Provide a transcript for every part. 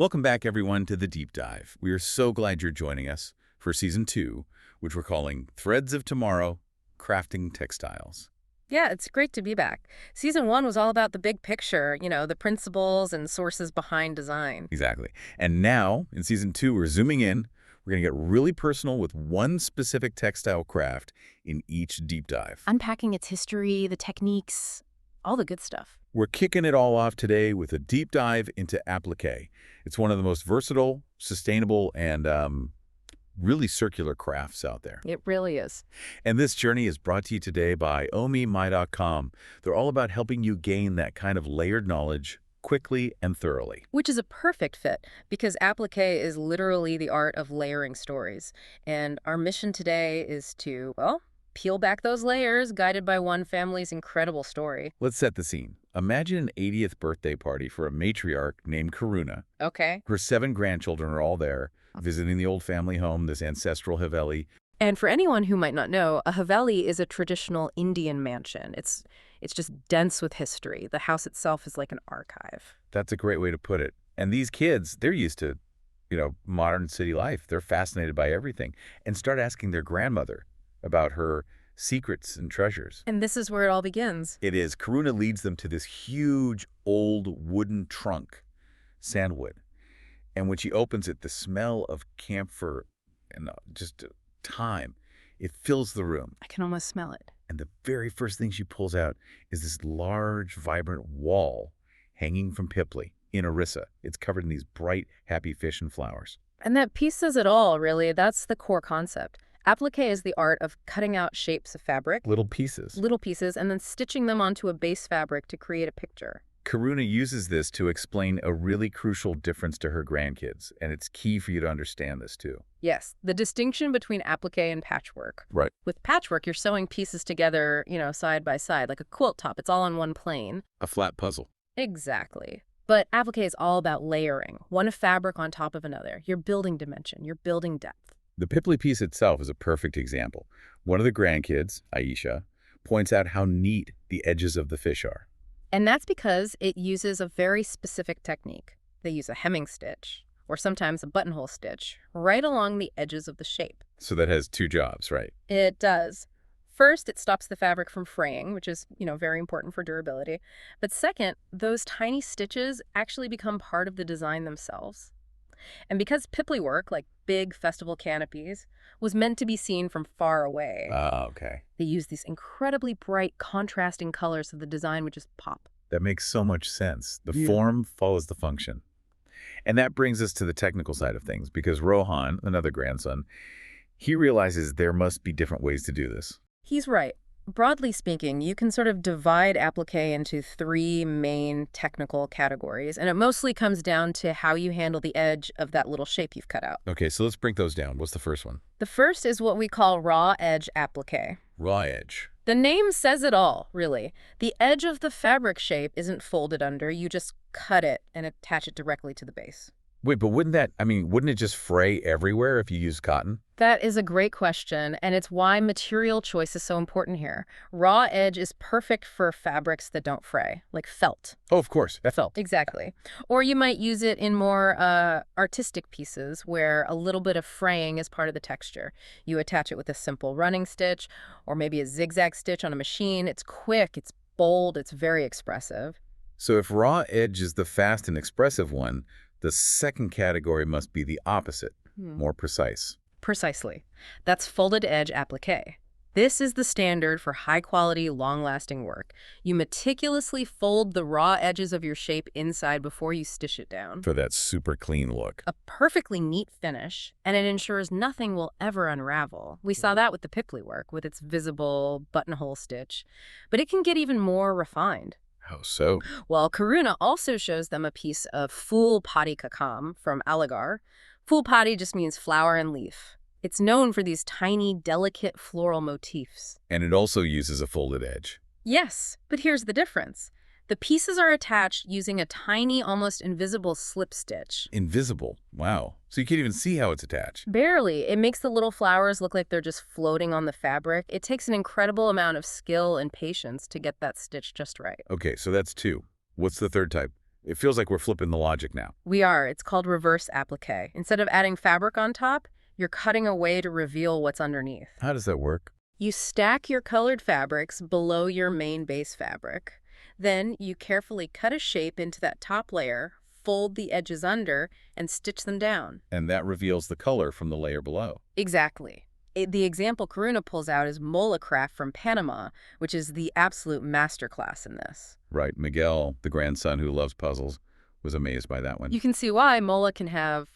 Welcome back, everyone, to The Deep Dive. We are so glad you're joining us for Season 2, which we're calling Threads of Tomorrow, Crafting Textiles. Yeah, it's great to be back. Season 1 was all about the big picture, the principles and sources behind design. Exactly. And now, in Season 2, we're zooming in. We're going to get really personal with one specific textile craft in each deep dive. Unpacking its history, the techniques, all the good stuff. We're kicking it all off today with a deep dive into appliqué. It's one of the most versatile, sustainable, and really circular crafts out there. It really is. And this journey is brought to you today by omimi.com. They're all about helping you gain that kind of layered knowledge quickly and thoroughly. Which is a perfect fit because appliqué is literally the art of layering stories. And our mission today is to, well, peel back those layers guided by one family's incredible story. Let's set the scene. Imagine an 80th birthday party for a matriarch named Karuna. Okay. Her 7 grandchildren are all there, visiting the old family home, this ancestral Haveli. And for anyone who might not know, a Haveli is a traditional Indian mansion. It's just dense with history. The house itself is like an archive. That's a great way to put it. And these kids, they're used to, modern city life. They're fascinated by everything and start asking their grandmother about her secrets and treasures. And this is where it all begins. It is. Karuna leads them to this huge old wooden trunk, sandwood. And when she opens it, the smell of camphor and just thyme, it fills the room. I can almost smell it. And the very first thing she pulls out is this large, vibrant wall hanging from Pipli in Orissa. It's covered in these bright, happy fish and flowers. And that piece says it all, really. That's the core concept. Appliqué is the art of cutting out shapes of fabric, Little pieces. and then stitching them onto a base fabric to create a picture. Karuna uses this to explain a really crucial difference to her grandkids, and it's key for you to understand this too. Yes, the distinction between appliqué and patchwork. Right. With patchwork, you're sewing pieces together, side by side, like a quilt top. It's all on one plane. A flat puzzle. Exactly. But appliqué is all about layering, one fabric on top of another. You're building dimension. You're building depth. The Pipli piece itself is a perfect example. One of the grandkids, Aisha, points out how neat the edges of the fish are. And that's because it uses a very specific technique. They use a hemming stitch, or sometimes a buttonhole stitch, right along the edges of the shape. So that has 2 jobs, right? It does. First, it stops the fabric from fraying, which is, very important for durability. But second, those tiny stitches actually become part of the design themselves. And because Pipli work, like big festival canopies, was meant to be seen from far away, Okay. they use these incredibly bright, contrasting colors so the design would just pop. That makes so much sense. The Yeah. form follows the function. And that brings us to the technical side of things, because Rohan, another grandson, he realizes there must be different ways to do this. He's right. Broadly speaking, you can sort of divide appliqué into 3 main technical categories, and it mostly comes down to how you handle the edge of that little shape you've cut out. Okay, so let's break those down. What's the first one? The first is what we call raw edge appliqué. Raw edge. The name says it all, really. The edge of the fabric shape isn't folded under, you just cut it and attach it directly to the base. Wait, but wouldn't it just fray everywhere if you use cotton? That is a great question, and it's why material choice is so important here. Raw edge is perfect for fabrics that don't fray, like felt. Oh, of course. Felt. Exactly. Or you might use it in more artistic pieces where a little bit of fraying is part of the texture. You attach it with a simple running stitch or maybe a zigzag stitch on a machine. It's quick, it's bold, it's very expressive. So if raw edge is the fast and expressive one, the second category must be the opposite, more precise. Precisely. That's folded edge appliqué. This is the standard for high-quality, long-lasting work. You meticulously fold the raw edges of your shape inside before you stitch it down. For that super clean look. A perfectly neat finish, and it ensures nothing will ever unravel. We saw that with the Pipli work, with its visible buttonhole stitch. But it can get even more refined. How so? Well, Karuna also shows them a piece of Phul Padi Kakam from Aligarh. Phul Padi just means flower and leaf. It's known for these tiny, delicate floral motifs. And it also uses a folded edge. Yes, but here's the difference. The pieces are attached using a tiny, almost invisible slip stitch. Invisible? Wow. So you can't even see how it's attached. Barely. It makes the little flowers look like they're just floating on the fabric. It takes an incredible amount of skill and patience to get that stitch just right. Okay, so that's 2. What's the third type? It feels like we're flipping the logic now. We are. It's called reverse applique. Instead of adding fabric on top, you're cutting away to reveal what's underneath. How does that work? You stack your colored fabrics below your main base fabric. Then you carefully cut a shape into that top layer, fold the edges under, and stitch them down. And that reveals the color from the layer below. Exactly. The example Karuna pulls out is Mola craft from Panama, which is the absolute masterclass in this. Right. Miguel, the grandson who loves puzzles, was amazed by that one. You can see why Mola can have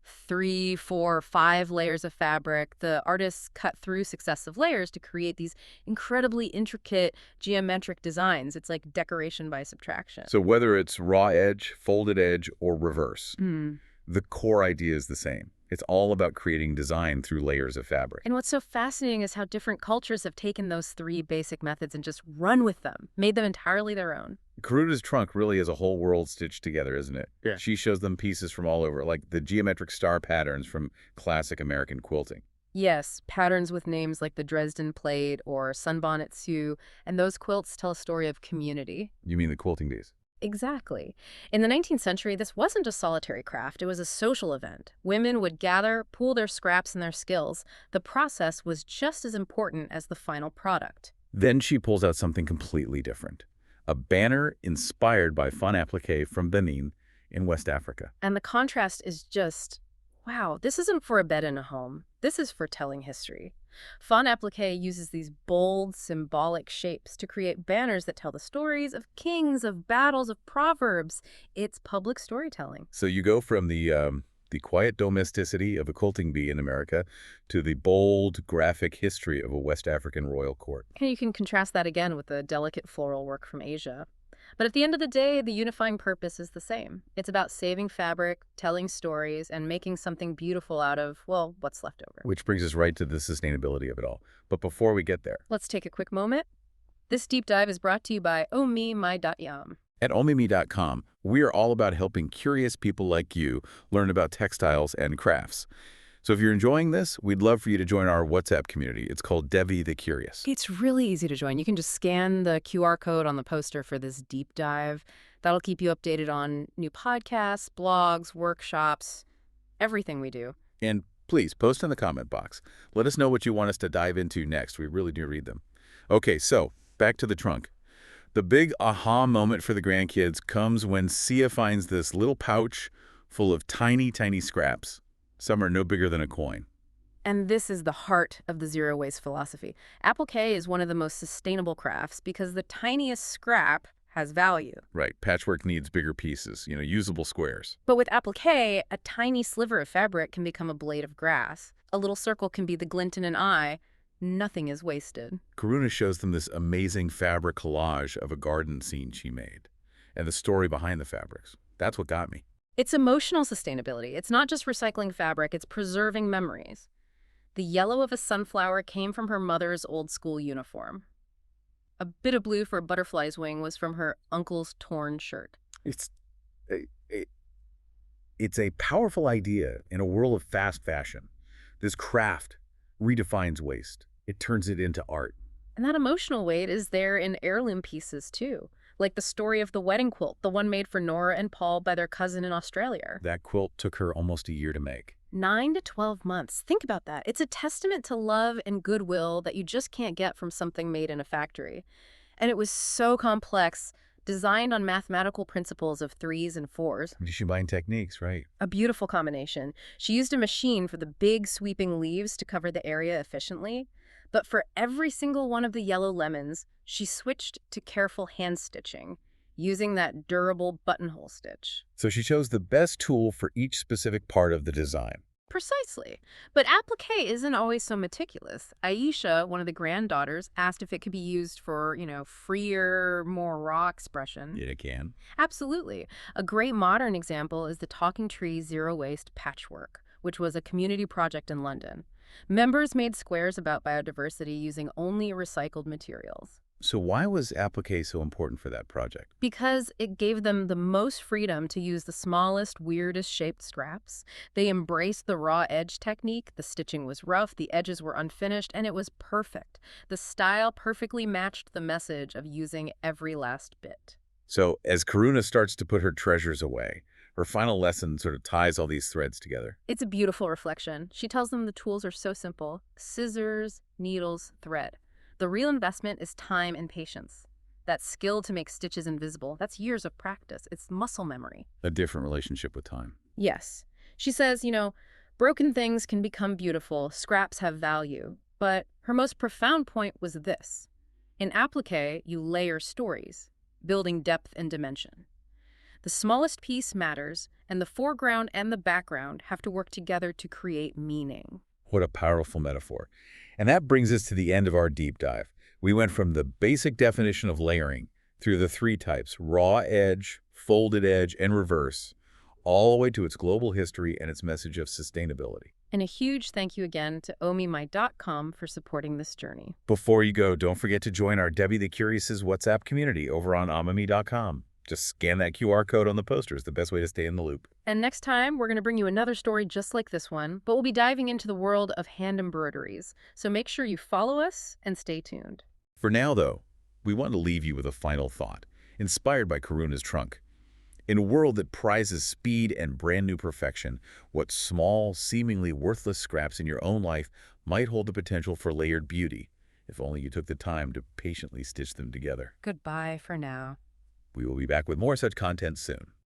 3, 4, 5 layers of fabric. The artists cut through successive layers to create these incredibly intricate geometric designs. It's like decoration by subtraction. So whether it's raw edge, folded edge, or reverse, Hmm. the core idea is the same. It's all about creating design through layers of fabric. And what's so fascinating is how different cultures have taken those 3 basic methods and just run with them, made them entirely their own. Karuna's trunk really is a whole world stitched together, isn't it? Yeah. She shows them pieces from all over, like the geometric star patterns from classic American quilting. Yes, patterns with names like the Dresden Plate or Sunbonnet Sioux, and those quilts tell a story of community. You mean the quilting days? Exactly. In the 19th century, this wasn't a solitary craft, it was a social event. Women would gather, pool their scraps and their skills. The process was just as important as the final product. Then she pulls out something completely different. A banner inspired by fun appliqué from Benin in West Africa. And the contrast is just, wow, this isn't for a bed in a home. This is for telling history. Fond appliqué uses these bold, symbolic shapes to create banners that tell the stories of kings, of battles, of proverbs. It's public storytelling. So you go from the quiet domesticity of a quilting bee in America to the bold, graphic history of a West African royal court. And you can contrast that again with the delicate floral work from Asia. But at the end of the day, the unifying purpose is the same. It's about saving fabric, telling stories, and making something beautiful out of, well, what's left over. Which brings us right to the sustainability of it all. But before we get there, Let's take a quick moment. This deep dive is brought to you by ohmemyam. at omimi.com, we are all about helping curious people like you learn about textiles and crafts. So if you're enjoying this, we'd love for you to join our WhatsApp community. It's called Devi the Curious. It's really easy to join. You can just scan the QR code on the poster for this deep dive. That'll keep you updated on new podcasts, blogs, workshops, everything we do. And please post in the comment box. Let us know what you want us to dive into next. We really do read them. Okay, so back to the trunk. The big aha moment for the grandkids comes when Sia finds this little pouch full of tiny, tiny scraps. Some are no bigger than a coin. And this is the heart of the zero waste philosophy. Appliqué is one of the most sustainable crafts because the tiniest scrap has value. Right, patchwork needs bigger pieces, usable squares. But with appliqué, a tiny sliver of fabric can become a blade of grass. A little circle can be the glint in an eye. Nothing is wasted. Karuna shows them this amazing fabric collage of a garden scene she made, and the story behind the fabrics. That's what got me. It's emotional sustainability. It's not just recycling fabric, it's preserving memories. The yellow of a sunflower came from her mother's old school uniform. A bit of blue for a butterfly's wing was from her uncle's torn shirt. It's a powerful idea in a world of fast fashion. This craft redefines waste. It turns it into art. And that emotional weight is there in heirloom pieces, too. Like the story of the wedding quilt, the one made for Nora and Paul by their cousin in Australia. That quilt took her almost a year to make. 9 to 12 months. Think about that. It's a testament to love and goodwill that you just can't get from something made in a factory. And it was so complex, designed on mathematical principles of 3s and 4s. Combine techniques, right? A beautiful combination. She used a machine for the big sweeping leaves to cover the area efficiently. But for every single one of the yellow lemons, she switched to careful hand stitching, using that durable buttonhole stitch. So she chose the best tool for each specific part of the design. Precisely. But appliqué isn't always so meticulous. Aisha, one of the granddaughters, asked if it could be used for, freer, more raw expression. It can. Absolutely. A great modern example is the Talking Tree Zero Waste Patchwork, which was a community project in London. Members made squares about biodiversity using only recycled materials. So why was appliqué so important for that project? Because it gave them the most freedom to use the smallest, weirdest shaped scraps. They embraced the raw edge technique. The stitching was rough, the edges were unfinished, and it was perfect. The style perfectly matched the message of using every last bit. So as Karuna starts to put her treasures away, her final lesson sort of ties all these threads together. It's a beautiful reflection. She tells them the tools are so simple: scissors, needles, thread. The real investment is time and patience. That skill to make stitches invisible, that's years of practice. It's muscle memory. A different relationship with time. Yes. She says, broken things can become beautiful, scraps have value. But her most profound point was this. In appliqué, you layer stories, building depth and dimension. The smallest piece matters, and the foreground and the background have to work together to create meaning. What a powerful metaphor. And that brings us to the end of our deep dive. We went from the basic definition of layering through the three types, raw edge, folded edge, and reverse, all the way to its global history and its message of sustainability. And a huge thank you again to omimi.com for supporting this journey. Before you go, don't forget to join our Debbie the Curious's WhatsApp community over on omimi.com. Just scan that QR code on the poster. It's the best way to stay in the loop. And next time, we're going to bring you another story just like this one, but we'll be diving into the world of hand embroideries. So make sure you follow us and stay tuned. For now, though, we want to leave you with a final thought, inspired by Karuna's trunk. In a world that prizes speed and brand new perfection, what small, seemingly worthless scraps in your own life might hold the potential for layered beauty, if only you took the time to patiently stitch them together. Goodbye for now. We will be back with more such content soon.